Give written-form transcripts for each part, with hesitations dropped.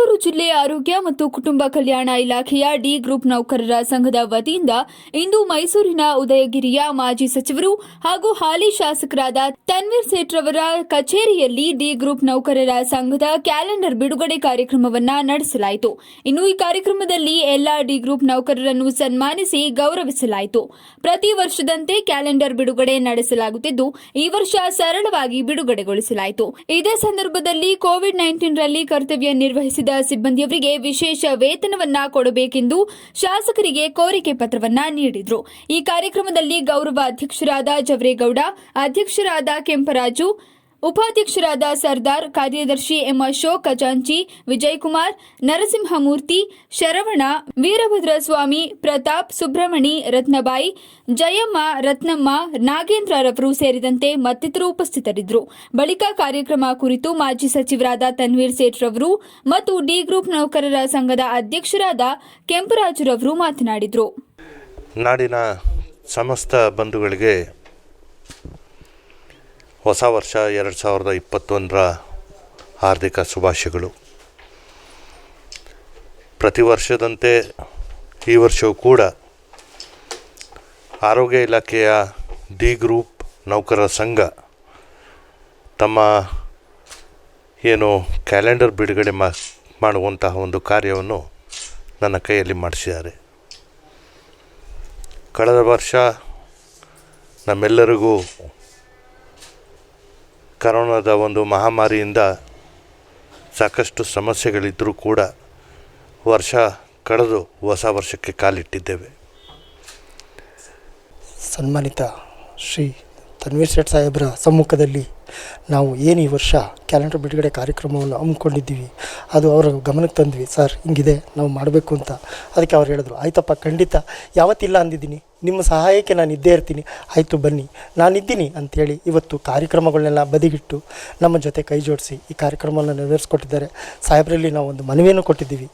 ಬೆಂಗಳೂರು ಜಿಲ್ಲೆ ಆರೋಗ್ಯ ಮತ್ತು ಕುಟುಂಬ ಕಲ್ಯಾಣ ಇಲಾಖೆಯ ಡಿ ಗ್ರೂಪ್ ನೌಕರರ ಸಂಘದ ವತಿಯಿಂದ ಇಂದು ಮೈಸೂರಿನ ಉದಯಗಿರಿಯ ಮಾಜಿ ಸಚಿವರು ಹಾಗೂ ಹಾಲಿ ಶಾಸಕರಾದ ತನ್ವೀರ್ ಸೇಠ್ ರವರ ಕಚೇರಿಯಲ್ಲಿ ಡಿ ಗ್ರೂಪ್ ನೌಕರರ ಸಂಘದ ಕ್ಯಾಲೆಂಡರ್ ಬಿಡುಗಡೆ ಕಾರ್ಯಕ್ರಮವನ್ನು ನಡೆಸಲಾಯಿತು. ಇನ್ನು ಈ ಕಾರ್ಯಕ್ರಮದಲ್ಲಿ ಎಲ್ಲಾ ಡಿ ಗ್ರೂಪ್ ನೌಕರರನ್ನು ಸನ್ಮಾನಿಸಿ ಗೌರವಿಸಲಾಯಿತು. ಪ್ರತಿ ವರ್ಷದಂತೆ ಕ್ಯಾಲೆಂಡರ್ ಬಿಡುಗಡೆ ನಡೆಸಲಾಗುತ್ತಿದ್ದು, ಈ ವರ್ಷ ಸರಳವಾಗಿ ಬಿಡುಗಡೆಗೊಳಿಸಲಾಯಿತು. ಇದೇ ಸಂದರ್ಭದಲ್ಲಿ ಕೋವಿಡ್-19 ರಲ್ಲಿ ಕರ್ತವ್ಯ ನಿರ್ವಹಿಸಿದ ಸಿಬ್ಬಂದಿಯವರಿಗೆ ವಿಶೇಷ ವೇತನವನ್ನ ಕೊಡಬೇಕೆಂದು ಶಾಸಕರಿಗೆ ಕೋರಿಕೆ ಪತ್ರವನ್ನ ನೀಡಿದರು. ಈ ಕಾರ್ಯಕ್ರಮದಲ್ಲಿ ಗೌರವ ಅಧ್ಯಕ್ಷರಾದ ಜವರೇಗೌಡ, ಅಧ್ಯಕ್ಷರಾದ ಕೆಂಪರಾಜು, ಉಪಾಧ್ಯಕ್ಷರಾದ ಸರ್ದಾರ್, ಕಾರ್ಯದರ್ಶಿ ಎಂ ಅಶೋಕ್, ಖಜಾಂಚಿ ವಿಜಯಕುಮಾರ್, ನರಸಿಂಹಮೂರ್ತಿ, ಶರವಣ, ವೀರಭದ್ರಸ್ವಾಮಿ, ಪ್ರತಾಪ್, ಸುಬ್ರಹ್ಮಣಿ, ರತ್ನಬಾಯಿ, ಜಯಮ್ಮ, ರತ್ನಮ್ಮ, ನಾಗೇಂದ್ರರವರು ಸೇರಿದಂತೆ ಮತ್ತಿತರರು ಉಪಸ್ಥಿತರಿದ್ದರು. ಬಳಿಕ ಕಾರ್ಯಕ್ರಮ ಕುರಿತು ಮಾಜಿ ಸಚಿವರಾದ ತನ್ವೀರ್ ಸೇಠ್ ರವರು ಮತ್ತು ಡಿ ಗ್ರೂಪ್ ನೌಕರರ ಸಂಘದ ಅಧ್ಯಕ್ಷರಾದ ಕೆಂಪರಾಜುರವರು ಮಾತನಾಡಿದರು. ನಾಡಿನ ಸಮಸ್ತ ಬಂಧುಗಳಿಗೆ ಹೊಸ ವರ್ಷ 2021ರ ಹಾರ್ದಿಕ ಶುಭಾಶಯಗಳು. ಪ್ರತಿ ವರ್ಷದಂತೆ ಈ ವರ್ಷವೂ ಕೂಡ ಆರೋಗ್ಯ ಇಲಾಖೆಯ ಡಿ ಗ್ರೂಪ್ ನೌಕರರ ಸಂಘ ತಮ್ಮ ಏನು ಕ್ಯಾಲೆಂಡರ್ ಬಿಡುಗಡೆ ಮಾಡುವಂತಹ ಒಂದು ಕಾರ್ಯವನ್ನು ನನ್ನ ಕೈಯಲ್ಲಿ ಮಾಡಿಸಿದ್ದಾರೆ. ಕಳೆದ ವರ್ಷ ನಮ್ಮೆಲ್ಲರಿಗೂ ಕರೋನಾದ ಒಂದು ಮಹಾಮಾರಿಯಿಂದ ಸಾಕಷ್ಟು ಸಮಸ್ಯೆಗಳಿದ್ದರೂ ಕೂಡ ವರ್ಷ ಕಳೆದು ಹೊಸ ವರ್ಷಕ್ಕೆ ಕಾಲಿಟ್ಟಿದ್ದೇವೆ. ಸನ್ಮಾನಿತ ಶ್ರೀ ತನ್ವೀರ್ ಸೇಠ್ ಸಾಹೇಬರ ಸಮ್ಮುಖದಲ್ಲಿ ನಾವು ಏನು ಈ ವರ್ಷ ಕ್ಯಾಲೆಂಡರ್ ಬಿಡುಗಡೆ ಕಾರ್ಯಕ್ರಮವನ್ನು ಹಮ್ಮಿಕೊಂಡಿದ್ದೀವಿ, ಅದು ಅವರ ಗಮನಕ್ಕೆ ತಂದ್ವಿ. ಸರ್ ಹಿಂಗಿದೆ ನಾವು ಮಾಡಬೇಕು ಅಂತ. ಅದಕ್ಕೆ ಅವ್ರು ಹೇಳಿದ್ರು, ಆಯ್ತಪ್ಪ ಖಂಡಿತ ಯಾವತ್ತಿಲ್ಲ ಅಂದಿದ್ದೀನಿ, ನಿಮ್ಮ ಸಹಾಯಕ್ಕೆ ನಾನು ಇದ್ದೇ ಇರ್ತೀನಿ, ಆಯಿತು ಬನ್ನಿ ನಾನಿದ್ದೀನಿ ಅಂಥೇಳಿ ಇವತ್ತು ಕಾರ್ಯಕ್ರಮಗಳನ್ನೆಲ್ಲ ಬದಿಗಿಟ್ಟು ನಮ್ಮ ಜೊತೆ ಕೈ ಜೋಡಿಸಿ ಈ ಕಾರ್ಯಕ್ರಮವನ್ನು ನೆರವೇರಿಸ್ಕೊಟ್ಟಿದ್ದಾರೆ. ಸಾಹೇಬರಲ್ಲಿ ನಾವು ಒಂದು ಮನವಿಯನ್ನು ಕೊಟ್ಟಿದ್ದೀವಿ.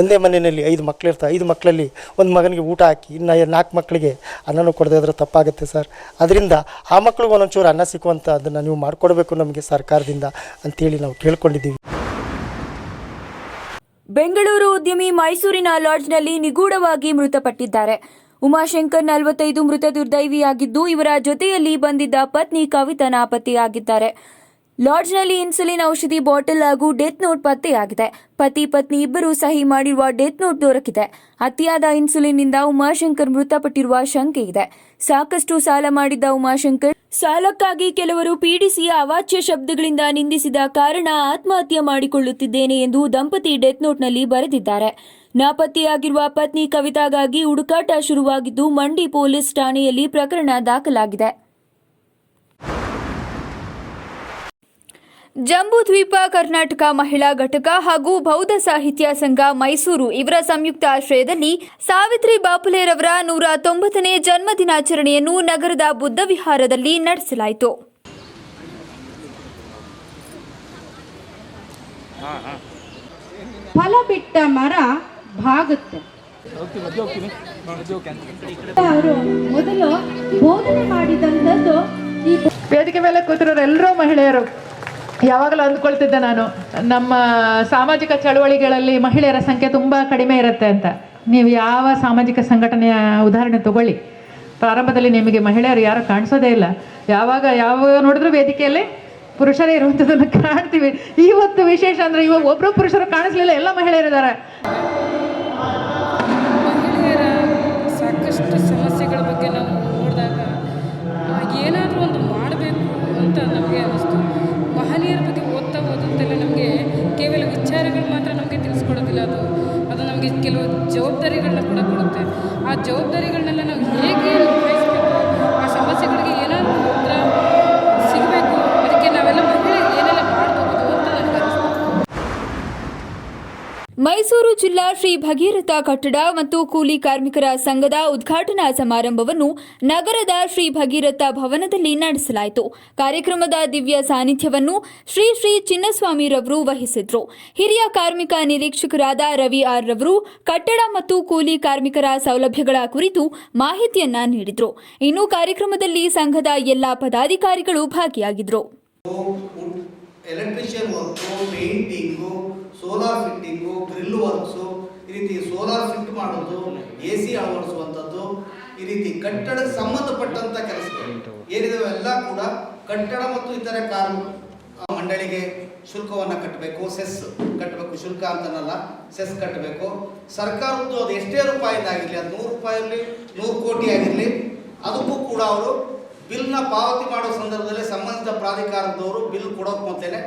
ಒಂದೇ ಮನೆಯಲ್ಲಿ 5 ಮಕ್ಕಳಿರ್ತಾರೆ, 5 ಮಕ್ಕಳಲ್ಲಿ ಒಂದು ಮಗನಿಗೆ ಊಟ ಹಾಕಿ ಇನ್ನು 4 ಮಕ್ಕಳಿಗೆ ಅನ್ನನೂ ಕೊಡದೇ ಇದ್ರೆ ತಪ್ಪಾಗುತ್ತೆ ಸರ್. ಅದರಿಂದ ಆ ಮಕ್ಕಳಿಗೆ ಒಂದೊಂಚೂರು ಅನ್ನ ಸಿಕ್ಕುವಂಥ ಅದನ್ನು ನೀವು ಮಾಡಿಕೊಡ್ಬೇಕು ನಮಗೆ ಸರ್ಕಾರದಿಂದ ಅಂತೇಳಿ ನಾವು ಕೇಳ್ಕೊಂಡಿದ್ದೀವಿ. ಬೆಂಗಳೂರು ಉದ್ಯಮಿ ಮೈಸೂರಿನ ಲಾಡ್ಜ್ನಲ್ಲಿ ನಿಗೂಢವಾಗಿ ಮೃತಪಟ್ಟಿದ್ದಾರೆ. ಉಮಾಶಂಕರ್ 45 ಮೃತ ದುರ್ದೈವಿಯಾಗಿದ್ದು, ಇವರ ಜೊತೆಯಲ್ಲಿ ಬಂದಿದ್ದ ಪತ್ನಿ ಕವಿತಾ ನಾಪತ್ತೆಯಾಗಿದ್ದಾರೆ. ಲಾಡ್ಜ್ನಲ್ಲಿ ಇನ್ಸುಲಿನ್ ಔಷಧಿ ಬಾಟಲ್ ಹಾಗೂ ಡೆತ್ ನೋಟ್ ಪತ್ತೆಯಾಗಿದೆ. ಪತಿ ಪತ್ನಿ ಇಬ್ಬರು ಸಹಿ ಮಾಡಿರುವ ಡೆತ್ ನೋಟ್ ದೊರಕಿದೆ. ಅತಿಯಾದ ಇನ್ಸುಲಿನ್ನಿಂದ ಉಮಾಶಂಕರ್ ಮೃತಪಟ್ಟಿರುವ ಶಂಕೆ ಇದೆ. ಸಾಕಷ್ಟು ಸಾಲ ಮಾಡಿದ್ದ ಉಮಾಶಂಕರ್ ಸಾಲಕ್ಕಾಗಿ ಕೆಲವರು ಪೀಡಿಸಿ ಅವಾಚ್ಯ ಶಬ್ದಗಳಿಂದ ನಿಂದಿಸಿದ ಕಾರಣ ಆತ್ಮಹತ್ಯೆ ಮಾಡಿಕೊಳ್ಳುತ್ತಿದ್ದೇನೆ ಎಂದು ದಂಪತಿ ಡೆತ್ ನೋಟ್ನಲ್ಲಿ ಬರೆದಿದ್ದಾರೆ. ನಾಪತ್ತೆಯಾಗಿರುವ ಪತ್ನಿ ಕವಿತಾಗಾಗಿ ಹುಡುಕಾಟ ಶುರುವಾಗಿದ್ದು, ಮಂಡಿ ಪೊಲೀಸ್ ಠಾಣೆಯಲ್ಲಿ ಪ್ರಕರಣ ದಾಖಲಾಗಿದೆ. ಜಂಬೂದ್ವೀಪ ಕರ್ನಾಟಕ ಮಹಿಳಾ ಘಟಕ ಹಾಗೂ ಬೌದ್ಧ ಸಾಹಿತ್ಯ ಸಂಘ ಮೈಸೂರು ಇವರ ಸಂಯುಕ್ತ ಆಶ್ರಯದಲ್ಲಿ ಸಾವಿತ್ರಿ ಬಾಪುಲೆರವರ 190ನೇ ಜನ್ಮದಿನಾಚರಣೆಯನ್ನು ನಗರದ ಬುದ್ಧ ವಿಹಾರದಲ್ಲಿ ನಡೆಸಲಾಯಿತು. ಫಲ ಬಿಟ್ಟ ಮರ ಭಾಗುತ್ತೆ. ಅವರು ಮೊದಲು ಬೋಧನೆ ಮಾಡಿದಂಥದ್ದು ಈ ವೇದಿಕೆ ಮೇಲೆ ಕೂತಿರೋರು ಎಲ್ಲರೂ ಮಹಿಳೆಯರು. ಯಾವಾಗಲೂ ಅಂದ್ಕೊಳ್ತಿದ್ದೆ ನಾನು, ನಮ್ಮ ಸಾಮಾಜಿಕ ಚಳವಳಿಗಳಲ್ಲಿ ಮಹಿಳೆಯರ ಸಂಖ್ಯೆ ತುಂಬ ಕಡಿಮೆ ಇರುತ್ತೆ ಅಂತ. ನೀವು ಯಾವ ಸಾಮಾಜಿಕ ಸಂಘಟನೆಯ ಉದಾಹರಣೆ ತಗೊಳ್ಳಿ, ಪ್ರಾರಂಭದಲ್ಲಿ ನಿಮಗೆ ಮಹಿಳೆಯರು ಯಾರು ಕಾಣಿಸೋದೇ ಇಲ್ಲ. ಯಾವಾಗ ನೋಡಿದ್ರು ವೇದಿಕೆಯಲ್ಲಿ ಪುರುಷರೇ ಇರುವಂಥದ್ದನ್ನು ಕಾಣ್ತೀವಿ. ಇವತ್ತು ವಿಶೇಷ ಅಂದರೆ ಇವಾಗ ಒಬ್ಬರು ಪುರುಷರು ಕಾಣಿಸ್ಲಿಲ್ಲ, ಎಲ್ಲ ಮಹಿಳೆಯರಿದ್ದಾರೆ. ಮಹಿಳೆಯರ ಸಾಕಷ್ಟು ಸಮಸ್ಯೆಗಳ ಬಗ್ಗೆ ನಾವು ನೋಡಿದಾಗ ಏನಾದರೂ ಒಂದು ಮಾಡಬೇಕು ಅಂತ ನಮಗೆ ಅನ್ನಿಸ್ತು. ಮಹನೀಯರ ಬಗ್ಗೆ ಓದುತ್ತೆಲ್ಲ ನಮಗೆ ಕೇವಲ ವಿಚಾರಗಳು ಮಾತ್ರ ನಮಗೆ ತಿಳಿಸ್ಕೊಡೋದಿಲ್ಲ, ಅದು ನಮಗೆ ಕೆಲವು ಜವಾಬ್ದಾರಿಗಳನ್ನ ಕೂಡ ಕೊಡುತ್ತೆ. ಆ ಜವಾಬ್ದಾರಿಗಳನ್ನೆಲ್ಲ ನಾವು ಹೇಗೆ ನಿಭಾಯಿಸಬೇಕು, ಆ ಸಮಸ್ಯೆಗಳಿಗೆ ಏನಾದರೂ ಉತ್ತರ ಸಿಗಬೇಕು, ಅದಕ್ಕೆ ನಾವೆಲ್ಲ ಮಹಿಳೆಯರು ಏನೆಲ್ಲ ಮಾಡ್ಕೋಬೋದು ಅಂತ ನನಗೆ ಅನಿಸ್ತು. ಮೈಸೂರು ಜಿಲ್ಲಾ ಶ್ರೀ ಭಗೀರಥ ಕಟ್ಟಡ ಮತ್ತು ಕೂಲಿ ಕಾರ್ಮಿಕರ ಸಂಘದ ಉದ್ಘಾಟನಾ ಸಮಾರಂಭವನ್ನು ನಗರದ ಶ್ರೀ ಭಗೀರಥ ಭವನದಲ್ಲಿ ನಡೆಸಲಾಯಿತು. ಕಾರ್ಯಕ್ರಮದ ದಿವ್ಯ ಸಾನ್ನಿಧ್ಯವನ್ನು ಶ್ರೀ ಶ್ರೀ ಚಿನ್ನಸ್ವಾಮಿರವರು ವಹಿಸಿದ್ರು. ಹಿರಿಯ ಕಾರ್ಮಿಕ ನಿರೀಕ್ಷಕರಾದ ರವಿ ಆರ್ ರವರು ಕಟ್ಟಡ ಮತ್ತು ಕೂಲಿ ಕಾರ್ಮಿಕರ ಸೌಲಭ್ಯಗಳ ಕುರಿತು ಮಾಹಿತಿಯನ್ನ ನೀಡಿದ್ರು. ಇನ್ನು ಕಾರ್ಯಕ್ರಮದಲ್ಲಿ ಸಂಘದ ಎಲ್ಲಾ ಪದಾಧಿಕಾರಿಗಳು ಭಾಗಿಯಾಗಿದ್ರು. Electrician work, painting, solar fitting, grill works, ಈ ರೀತಿ ಸೋಲಾರ್ ಫಿಟ್ ಮಾಡೋದು, AC ಅಳವಡಿಸುವಂಥದ್ದು, ಈ ರೀತಿ ಕಟ್ಟಡಕ್ಕೆ ಸಂಬಂಧಪಟ್ಟಂಥ ಕೆಲಸಗಳು ಏನಿದಾವೆ ಎಲ್ಲ ಕೂಡ ಕಟ್ಟಡ ಮತ್ತು ಇತರೆ ಮಂಡಳಿಗೆ ಶುಲ್ಕವನ್ನು ಕಟ್ಟಬೇಕು, ಸೆಸ್ ಕಟ್ಟಬೇಕು. ಶುಲ್ಕ ಅಂತನಲ್ಲ, ಸೆಸ್ ಕಟ್ಟಬೇಕು. ಸರ್ಕಾರದ್ದು ಅದು ಎಷ್ಟೇ ರೂಪಾಯಿದಾಗಿರಲಿ, ಅದು 100 ರೂಪಾಯಿ ಇರಲಿ, 100 ಕೋಟಿ ಆಗಿರಲಿ, ಅದಕ್ಕೂ ಕೂಡ ಅವರು ಬಿಲ್ನ ಪಾವತಿ ಮಾಡೋ ಸಂದರ್ಭದಲ್ಲಿ ಸಂಬಂಧಿಸಿದ ಪ್ರಾಧಿಕಾರದವರು ಬಿಲ್ ಕೊಡೋಕೆ ಮೊದಲೇ